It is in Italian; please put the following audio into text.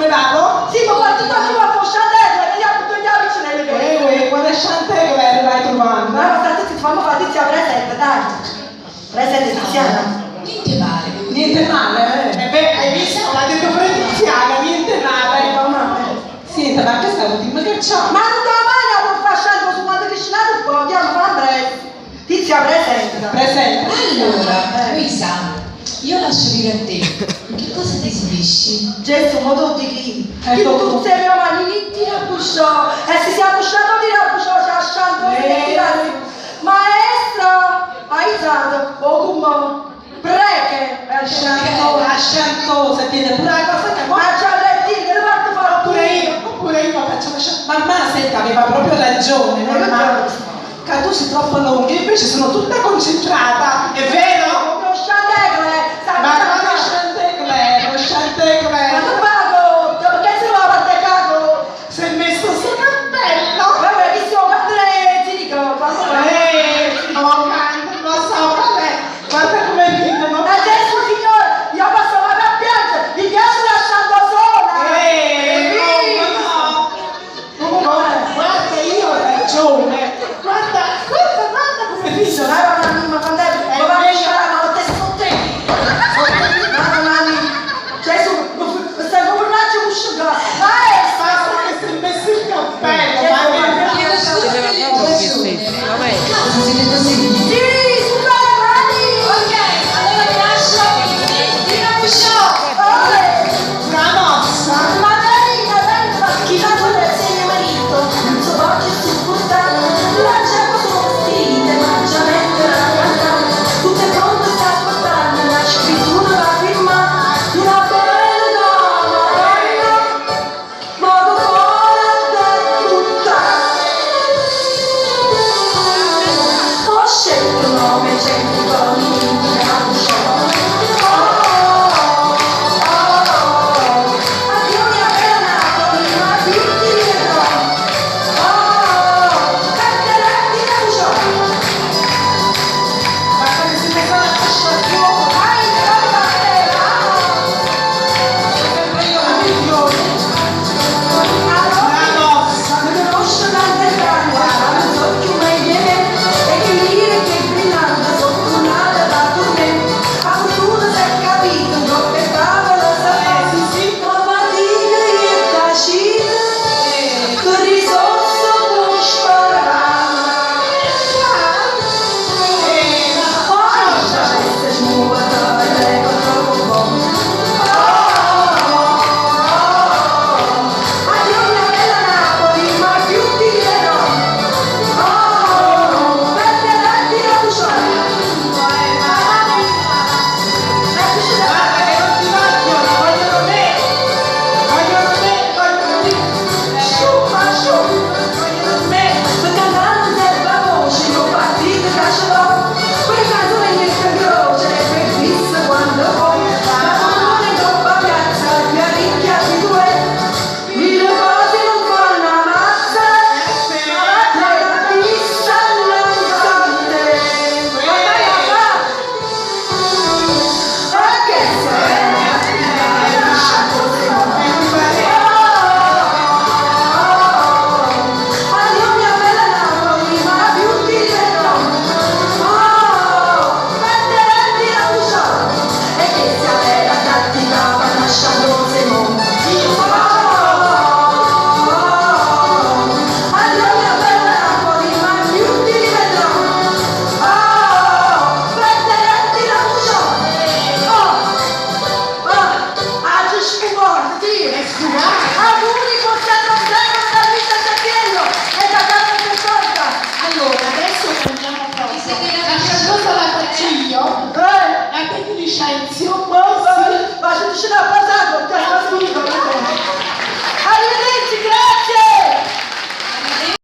me vado? Sì, ma quanto tanto va a Chantegler, vediamo tutti gli amici nelle cose. Quando è Chantegler vai trovando? Ma state ti fammi fare Tizia presente, dai. Presente Tiziana. Niente male. Niente male, hai visto? L'ha detto pure Tiziana, niente male. Senta, ma che stavo dimmi che c'ha? Ma non domani a non far scendere su quanto vicinato un po', andiamo a fare Tizia presente. Presente. Allora, Luisa, io lascio dire a te. Che cosa ti esibisci? Gesù, ma tutti chi? Tu sei mia mani, ti rabusciò. E se siamo usciti di rabusciò, ci lasciando Maestra, hai usato, o come? Preche. Asciantosa, tiene pure la cosa che Ma già lettino, che lo fatto fare oppure io faccio lasciare. Mamma senta, aveva proprio ragione, mamma. Che tu sei troppo lunga, invece sono tutta concentrata, è vero? Non Chantegler, Ma non è Chantegler, Chantegler. Ma non pago, perché se lo va a parte cago? Si è messo sto cappello. Vabbè, che stiamo cadere, ti dico, No, canta, non so, vabbè. Guarda come ridono. Adesso signore, io posso andare a piangere, mi piace lasciando sola. No, guarda, io ho ragione. Guarda come ridono. Ma quando è? Ma va a lasciare la notte Gesù, stai come un raggio uscito. Basta che si è messo il cappello. Chiedo scusa per l'interruzione. Cosa siete così? Sì, sulle mani. Ok, allora vi lascio ti lascio. Una mossa. Ma chi fa quello è segno marito, non so oggi è supportato, la giacca sono vestite, ma già mettere la carta, tutto è pronto sta aspettando, la scrittura va firmata, una bella donna, modo fuori tutta. Ho scelto un nome generico, mi lascio. Addio mia bella Napoli, ma più ti vedrò. Canteretti da Luciano. Ma come si mette la fascia al fuoco? Vai, roba bella. Sempre io la migliore. Allora, Una mossa. mi conosco tante grandi, non so più mai viene, e che lire che brillante, sotto un'ala da tournée. A fortuna si è capito, troppe favole sapessi, sì, ma fatica e tacita, che risorso con sparare. Poi già questa smuota, e lei troppo buono. Addio mia bella Napoli, ma più ti dirò. Perderetti la Luciana. Guarda che non ti vogliono, vogliono me. Vogliono me, vogliono me. Vogliono me. Perché andando serve voce, io partito caccerò. Quelle canzoni mi croce, per fissa quando vuoi. Ma non in troppa piazza, mi arricchia di due. Mille cose non fanno ammazza. Ma la pista non sante. Perché sei? Addio mia bella Napoli, ma più ti vedrò. Perderetti la Luciana, e che sia vera tattica, ma lasciando Simone. Addio mia bella Napoli, ma più ti vedrò. Perderetti la Luciana. Oggi sfugate, sì.